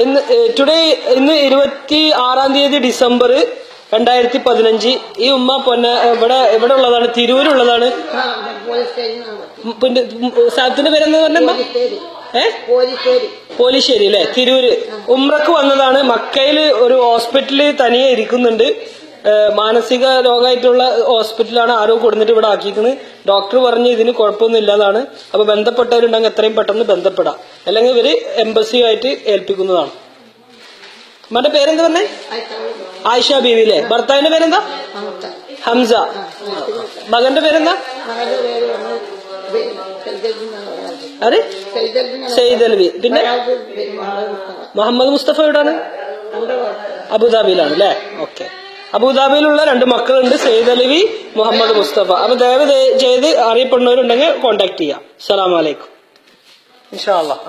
ഇന്ന് 26 ഡിസംബർ 2015. ഈ ഉമ്മ ഇവിടെ ഉള്ളതാണ്, തിരൂരുള്ളതാണ്. പിന്നെ സ്ഥലത്തിന്റെ പേരെന്ന് പറഞ്ഞ പോലിശ്ശേരി അല്ലെ, തിരൂര്. ഉംറക്ക് വന്നതാണ്. മക്കയില് ഒരു ഹോസ്പിറ്റലിൽ തനിയെ ഇരിക്കുന്നുണ്ട്. മാനസിക രോഗമായിട്ടുള്ള ഹോസ്പിറ്റലാണ്. ആരോ കൊടുത്തിട്ട് ഇവിടെ ആക്കിയിരിക്കുന്നത്. ഡോക്ടർ പറഞ്ഞ് ഇതിന് കുഴപ്പമൊന്നും ഇല്ലാതാണ്. അപ്പൊ ബന്ധപ്പെട്ടവരുണ്ടെങ്കിൽ എത്രയും പെട്ടെന്ന് ബന്ധപ്പെടാം, അല്ലെങ്കിൽ ഇവര് എംബസിയുമായിട്ട് ഏൽപ്പിക്കുന്നതാണ്. മറ്റേ പേരെന്താ പറഞ്ഞേ? ആയിഷ ബീവി അല്ലേ. ഭർത്താവിന്റെ പേരെന്താ? ഹംസ. മകന്റെ പേരെന്താ? അതെ, സയ്യിദ് അലവി. പിന്നെ മുഹമ്മദ് മുസ്തഫ എവിടാണ്? അബുദാബിയിലാണ് അല്ലെ. ഓക്കെ. അബുദാബിയിലുള്ള 2 മക്കളുണ്ട്, സയ്യിദ് അലവി, മുഹമ്മദ് മുസ്തഫ. അപ്പൊ ദയവ് ചെയ്ത് അറിയപ്പെടുന്നവരുണ്ടെങ്കിൽ കോണ്ടാക്ട് ചെയ്യാം. അസ്സലാമു അലൈക്കും. ഇൻഷാ അല്ലാഹ്.